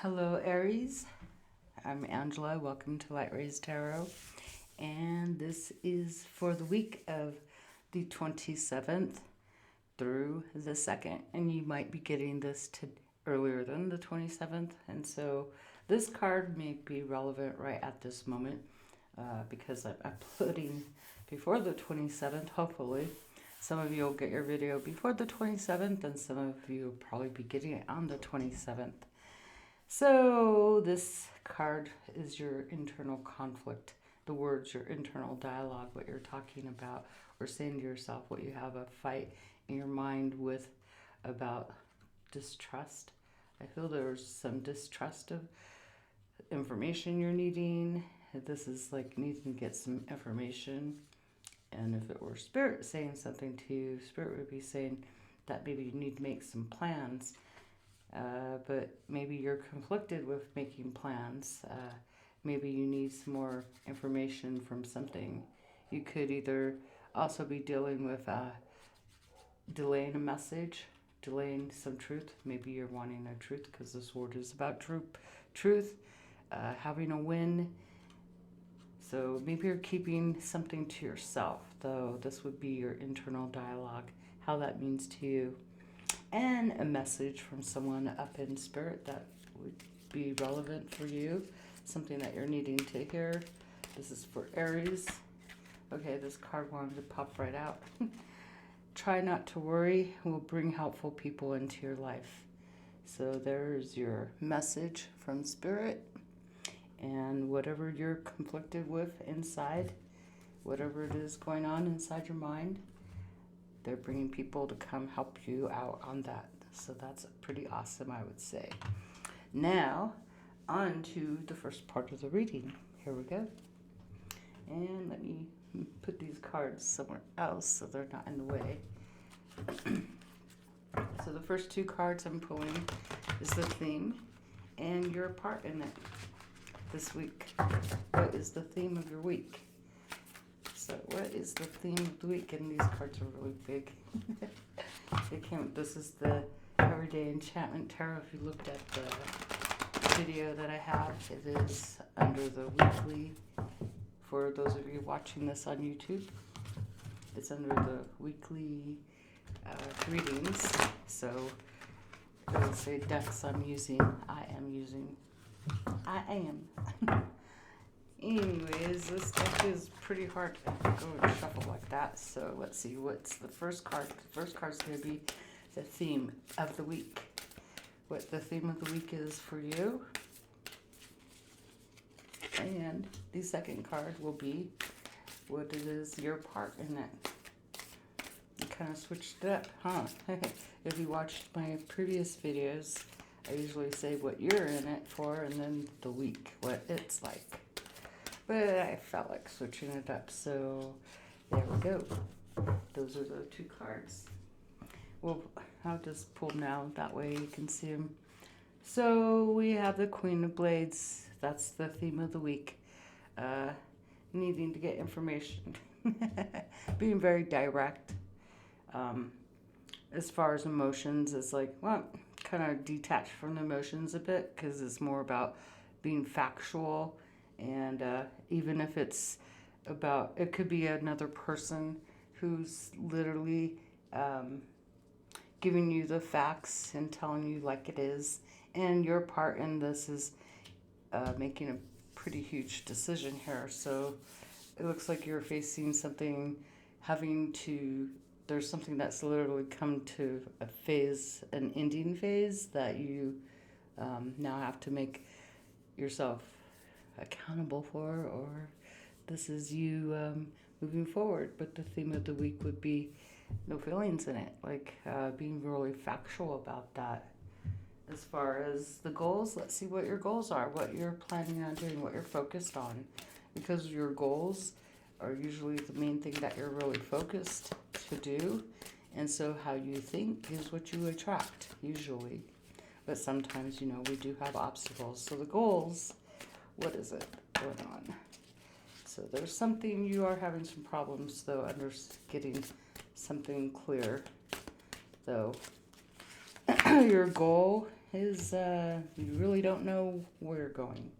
Hello, Aries. I'm Angela. Welcome to Light Rays Tarot. And this is for the week of the 27th through the 2nd. And you might be getting this earlier than the 27th. And so this card may be relevant right at this moment because I'm putting before the 27th, hopefully. Some of you will get your video before the 27th, and some of you will probably be getting it on the 27th. So this card is your internal conflict. The words, your internal dialogue, what you're talking about or saying to yourself, what you have a fight in your mind with about distrust. I feel there's some distrust of information you're needing. This is like needing to get some information. And if it were Spirit saying something to you, Spirit would be saying that maybe you need to make some plans. But maybe you're conflicted with making plans. Maybe you need some more information from something. You could either also be dealing with delaying a message, delaying some truth. Maybe you're wanting a truth because this word is about truth, having a win. So maybe you're keeping something to yourself, though this would be your internal dialogue, how that means to you. And a message from someone up in spirit that would be relevant for you, something that you're needing to hear. This is for Aries. Okay, this card wanted to pop right out. Try not to worry will bring helpful people into your life. So there's your message from Spirit. And whatever you're conflicted with inside, whatever it is going on inside your mind, they're bringing people to come help you out on that. So that's pretty awesome, I would say. Now, on to the first part of the reading. Here we go. And let me put these cards somewhere else so they're not in the way. So the first two cards I'm pulling is the theme and your part in it this week. What is the theme of your week? So what is the theme of the week? And these cards are really big. This is the Everyday Enchantment Tarot. If you looked at the video that I have, it is under the weekly. For those of you watching this on YouTube, it's under the weekly readings. So it will say decks I am using. Anyways, this deck is pretty hard to go and shuffle like that. So let's see, what's the first card? The first card's going to be the theme of the week. What the theme of the week is for you. And the second card will be what it is, your part in it. You kind of switched it up, huh? If you watched my previous videos, I usually say what you're in it for and then the week, what it's like. But I felt like switching it up, so there we go. Those are the two cards. Well, I'll just pull them now, that way you can see them. So we have the Queen of Blades. That's the theme of the week. Needing to get information. Being very direct. As far as emotions, it's like, well, kind of detached from the emotions a bit because it's more about being factual. And even if it's about, it could be another person who's literally giving you the facts and telling you like it is. And your part in this is making a pretty huge decision here. So it looks like you're facing something, there's something that's literally come to a phase, an ending phase that you now have to make yourself accountable for, or this is you moving forward. But the theme of the week would be no feelings in it, like being really factual about that. As far as the goals, let's see what your goals are, what you're planning on doing, what you're focused on, because your goals are usually the main thing that you're really focused to do. And so how you think is what you attract usually. But sometimes, we do have obstacles. So the goals, what is it going on? So there's something, you are having some problems though under getting something clear though. Your goal is you really don't know where you're going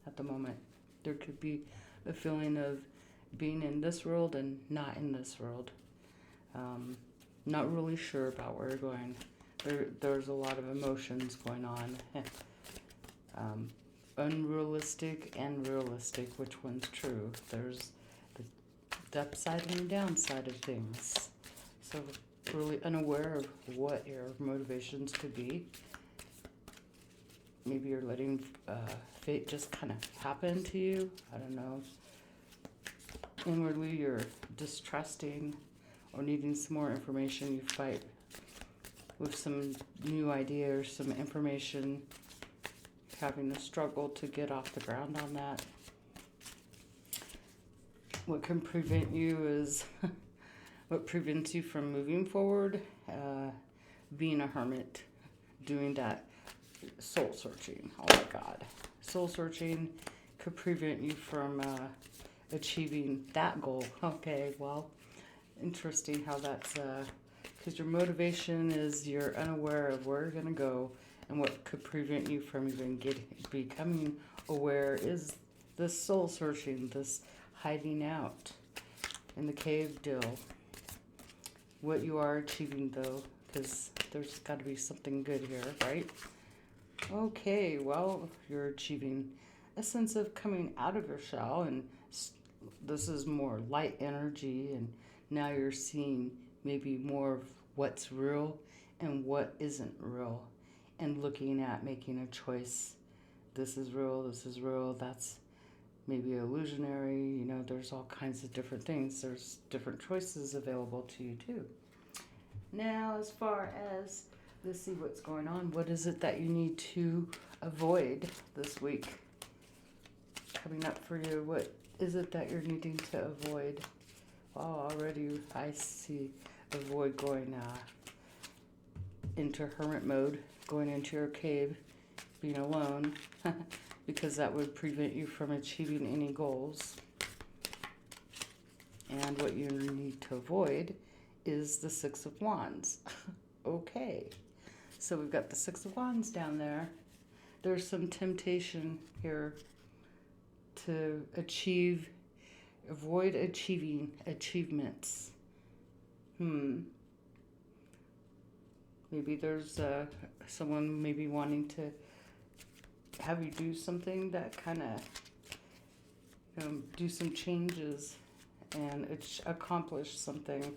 at the moment. There could be a feeling of being in this world and not in this world. Not really sure about where you're going. There's a lot of emotions going on. Unrealistic and realistic, which one's true? There's the upside and the downside of things. So really unaware of what your motivations could be. Maybe you're letting fate just kind of happen to you. I don't know. Inwardly, you're distrusting or needing some more information. You fight with some new idea or some information, having a struggle to get off the ground on that. What can prevent you is what prevents you from moving forward, being a hermit, doing that soul searching. Oh my God. Soul searching could prevent you from achieving that goal. Okay, well, interesting how that's, because your motivation is you're unaware of where you're going to go, and what could prevent you from even becoming aware is this soul searching, this hiding out in the cave deal. What you are achieving though, because there's got to be something good here, right? Okay, well, you're achieving a sense of coming out of your shell, and this is more light energy, and now you're seeing maybe more of what's real and what isn't real, and looking at making a choice. This is real, that's maybe illusionary. You know, there's all kinds of different things. There's different choices available to you too. Now, as far as, let's see what's going on. What is it that you need to avoid this week coming up for you? What is it that you're needing to avoid? Well, already I see avoid going into hermit mode, going into your cave, being alone, because that would prevent you from achieving any goals. And what you need to avoid is the Six of Wands. Okay, so we've got the Six of Wands down there. There's some temptation here to avoid achieving achievements. Maybe there's someone maybe wanting to have you do something that kind of, do some changes and accomplish something.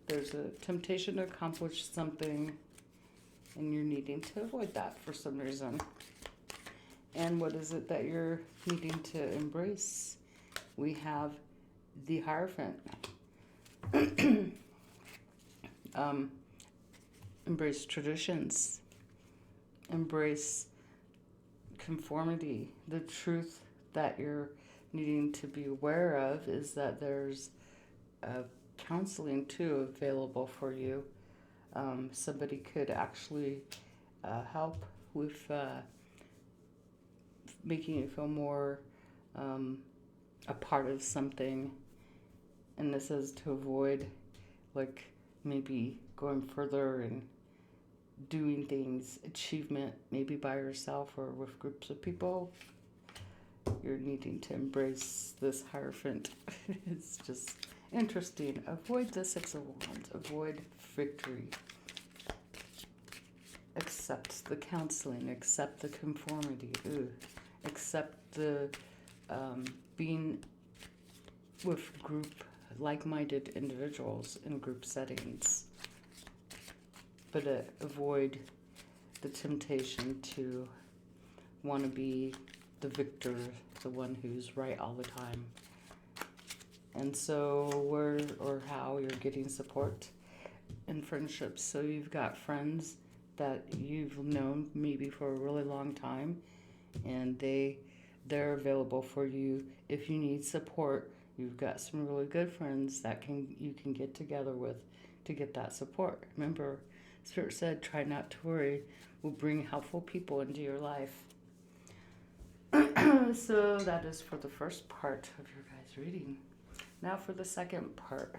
There's a temptation to accomplish something, and you're needing to avoid that for some reason. And what is it that you're needing to embrace? We have the Hierophant. Embrace traditions. Embrace conformity. The truth that you're needing to be aware of is that there's counseling too available for you. Somebody could actually help with making you feel more a part of something. And this is to avoid like maybe going further and doing things, achievement, maybe by yourself or with groups of people. You're needing to embrace this Hierophant. It's just interesting. Avoid the Six of Wands. Avoid victory. Accept the counseling. Accept the conformity. Accept the being with like-minded individuals in group settings. But avoid the temptation to want to be the victor, the one who's right all the time. And so where or how you're getting support in friendships. So you've got friends that you've known maybe for a really long time, and they're available for you if you need support. You've got some really good friends that you can get together with to get that support. Remember, Spirit said, try not to worry. Will bring helpful people into your life. So that is for the first part of your guys' reading. Now for the second part.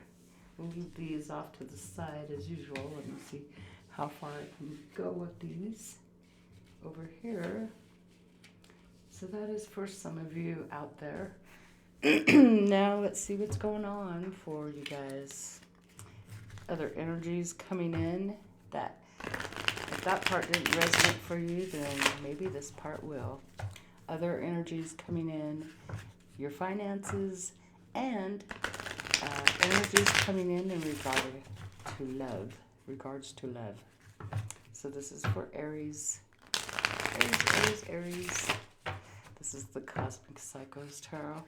We'll leave these off to the side as usual. Let me see how far I can go with these. over here. So that is for some of you out there. Now let's see what's going on for you guys. Other energies coming in that if that part didn't resonate for you, then maybe this part will. Other energies coming in, your finances, and energies coming in regard to love, regards to love. So this is for Aries. Aries. This is the Cosmic Psychos Tarot.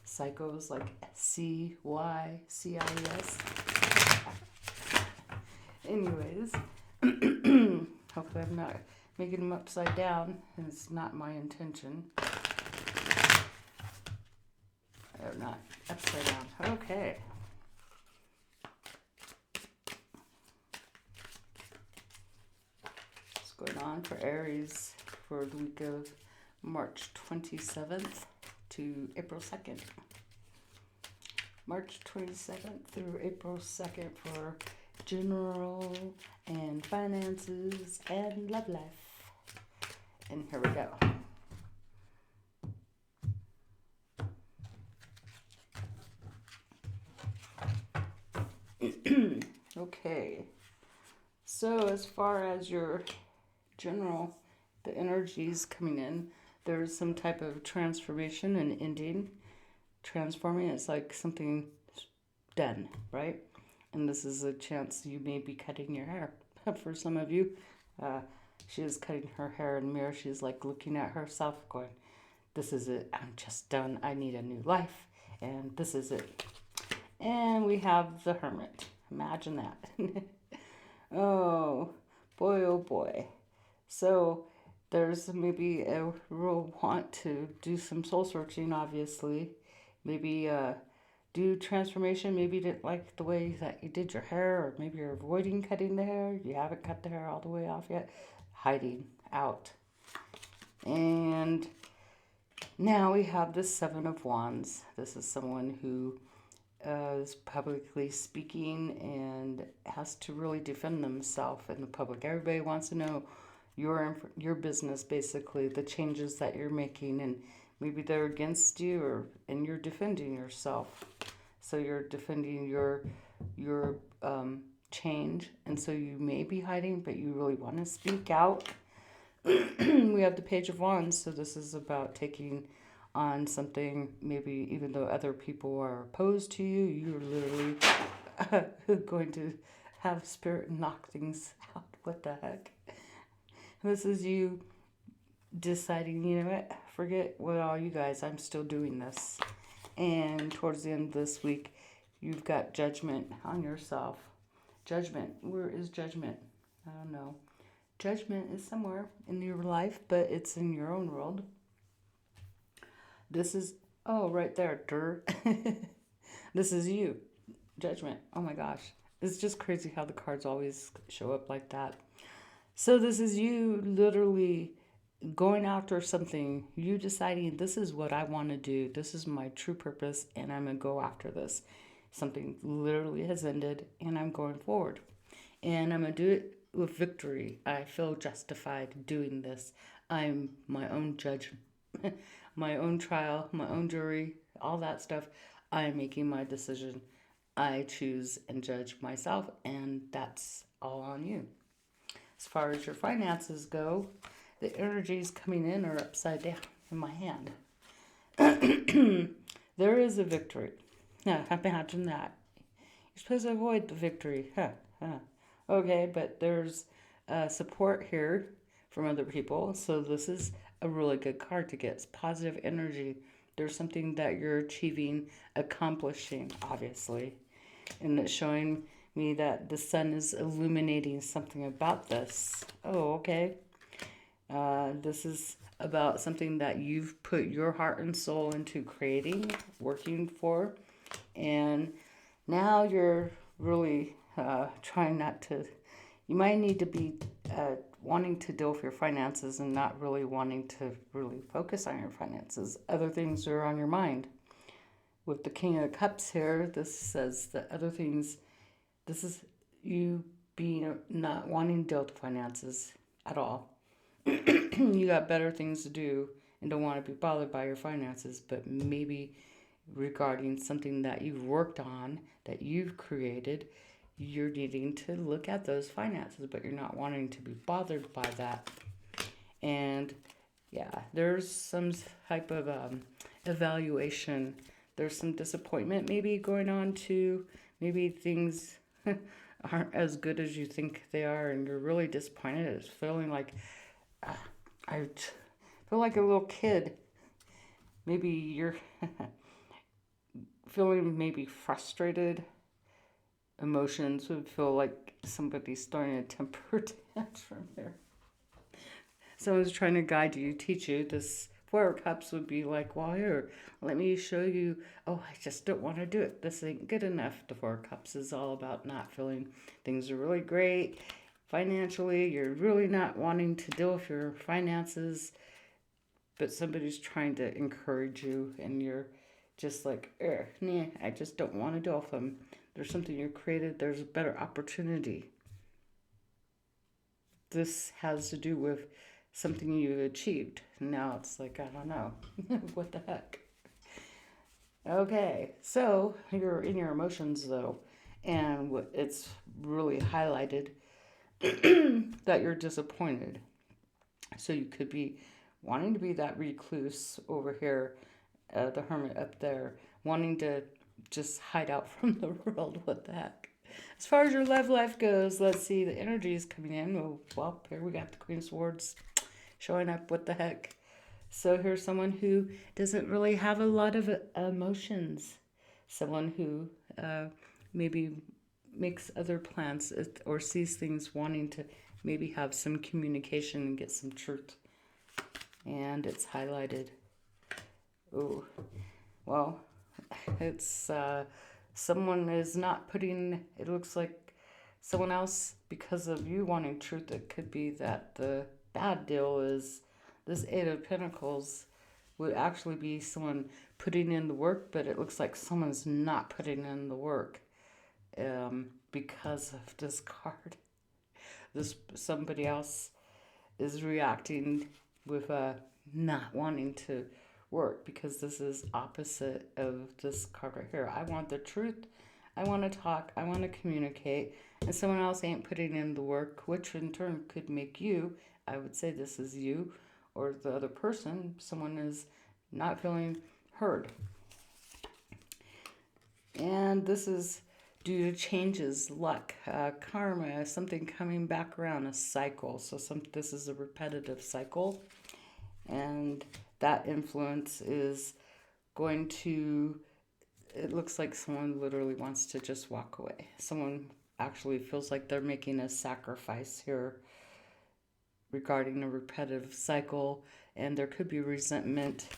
Psychos like CYCIS. Anyways, hopefully I'm not making them upside down, and it's not my intention. Or not upside down. Okay. What's going on for Aries for the week of March 27th to April 2nd? March 27th through April 2nd for general and finances and love life. And here we go. Okay. So as far as your general, the energies coming in, there's some type of transformation and ending. Transforming, it's like something done, right? And this is a chance you may be cutting your hair. For some of you, she is cutting her hair in the mirror. She's like looking at herself going, this is it. I'm just done. I need a new life. And this is it. And we have the Hermit. Imagine that. Oh boy. So there's maybe a real want to do some soul searching, obviously. Maybe do transformation. Maybe you didn't like the way that you did your hair, or maybe you're avoiding cutting the hair. You haven't cut the hair all the way off yet. Hiding out. And now we have the Seven of Wands. This is someone who is publicly speaking and has to really defend themselves in the public. Everybody wants to know your business, basically, the changes that you're making, and maybe they're against you, and you're defending yourself. So you're defending your change, and so you may be hiding, but you really want to speak out. We have the Page of Wands, so this is about taking on something, maybe even though other people are opposed to you, you're literally going to have spirit knock things out. What the heck? This is you deciding, you know what, forget all you guys, I'm still doing this. And towards the end of this week, you've got judgment on yourself. Judgment. Where is judgment? I don't know. Judgment is somewhere in your life, but it's in your own world. This is, right there, This is you. Judgment. Oh my gosh. It's just crazy how the cards always show up like that. So this is you literally going after something, you deciding this is what I want to do. This is my true purpose, and I'm going to go after this. Something literally has ended, and I'm going forward. And I'm going to do it with victory. I feel justified doing this. I'm my own judge, my own trial, my own jury, all that stuff. I'm making my decision. I choose and judge myself, and that's all on you. As far as your finances go, the energies coming in are upside down in my hand. There is a victory. Now, imagine that. You're supposed to avoid the victory. Okay, but there's support here from other people. So this is a really good card to get. It's positive energy. There's something that you're achieving, accomplishing, obviously. And it's showing me that the sun is illuminating something about this. Oh, okay. This is about something that you've put your heart and soul into creating, working for. And now you're really trying not to, you might need to be wanting to deal with your finances and not really wanting to really focus on your finances. Other things are on your mind. With the King of Cups here, this says that other things, this is you being not wanting to deal with finances at all. you got better things to do and don't want to be bothered by your finances, but maybe regarding something that you've worked on, that you've created, you're needing to look at those finances, but you're not wanting to be bothered by that. And yeah, there's some type of evaluation. There's some disappointment maybe going on too. Maybe things aren't as good as you think they are, and you're really disappointed. It's feeling like uh, I feel like a little kid. Maybe you're feeling maybe frustrated. Emotions would feel like somebody's throwing a temper tantrum here. Someone's trying to guide you, teach you. This Four of Cups would be like, well, here, let me show you. Oh, I just don't want to do it. This ain't good enough. The Four of Cups is all about not feeling things are really great financially. You're really not wanting to deal with your finances, but somebody's trying to encourage you, and you're just like, nah, I just don't want to deal with them. There's something you created. There's a better opportunity. This has to do with something you achieved. Now it's like, I don't know. What the heck? Okay, so you're in your emotions though, and it's really highlighted that you're disappointed. So you could be wanting to be that recluse over here, the hermit up there, wanting to just hide out from the world. What the heck? As far as your love life goes, let's see, the energy is coming in. Well, here we got the Queen of Swords showing up. What the heck? So here's someone who doesn't really have a lot of emotions. Someone who maybe makes other plans or sees things wanting to maybe have some communication and get some truth. And it's highlighted. Oh, well, it's someone is not putting, it looks like someone else, because of you wanting truth, it could be that the bad deal is this Eight of Pentacles would actually be someone putting in the work, but it looks like someone's not putting in the work because of this card. This somebody else is reacting with not wanting to work, because this is opposite of this card right here. I want the truth. I want to talk. I want to communicate. And someone else ain't putting in the work, which in turn could make you, I would say this is you or the other person, someone is not feeling heard. And this is due to changes, luck, karma, something coming back around, a cycle. So this is a repetitive cycle. And that influence is going to, it looks like someone literally wants to just walk away. Someone actually feels like they're making a sacrifice here regarding a repetitive cycle, and there could be resentment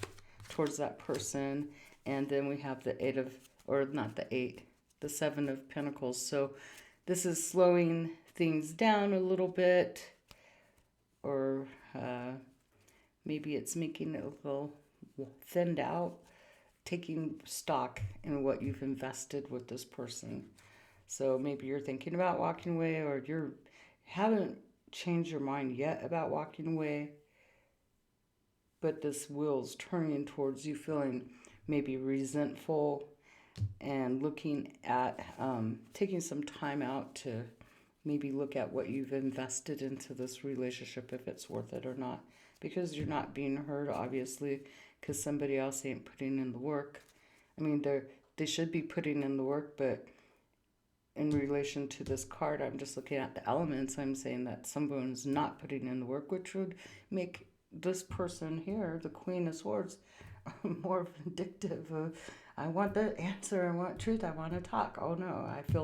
towards that person. And then we have the eight of, or not the eight, the Seven of Pentacles. So this is slowing things down a little bit, or maybe it's making it a little thinned out, taking stock in what you've invested with this person. So maybe you're thinking about walking away, or you haven't changed your mind yet about walking away, but this wheel's turning towards you feeling maybe resentful and looking at taking some time out to maybe look at what you've invested into this relationship, if it's worth it or not, because you're not being heard, obviously, because somebody else ain't putting in the work. I mean, they should be putting in the work, but in relation to this card, I'm just looking at the elements. I'm saying that someone's not putting in the work, which would make this person here, the Queen of Swords, more vindictive. I want the answer. I want truth. I want to talk. Oh no, I feel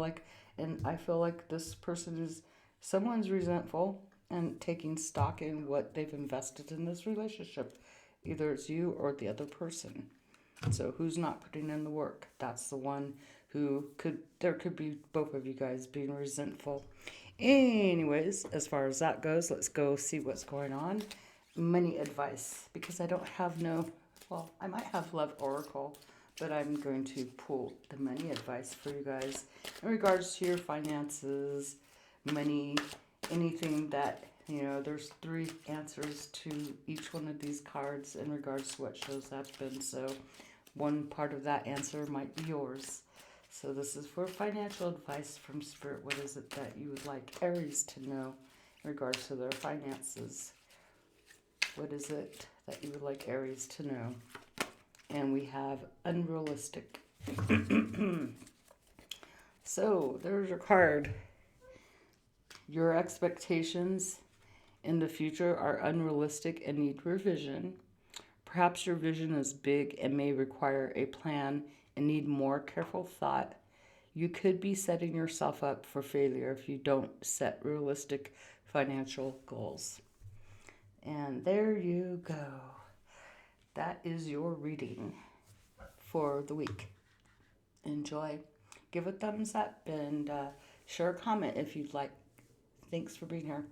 like this person is, someone's resentful and taking stock in what they've invested in this relationship. Either it's you or the other person. So who's not putting in the work? That's the one who there could be both of you guys being resentful. Anyways, as far as that goes, let's go see what's going on. Money advice, because I don't have well, I might have Love Oracle, but I'm going to pull the money advice for you guys in regards to your finances, money, anything that You know, there's 3 answers to each one of these cards in regards to what shows up, and so one part of that answer might be yours. So this is for financial advice from Spirit. What is it that you would like Aries to know in regards to their finances? What is it that you would like Aries to know? And we have unrealistic. So there's your card. Your expectations in the future are unrealistic and need revision. Perhaps your vision is big and may require a plan and need more careful thought. You could be setting yourself up for failure if you don't set realistic financial goals. And there you go. That is your reading for the week. Enjoy. Give a thumbs up and share a comment if you'd like. Thanks for being here.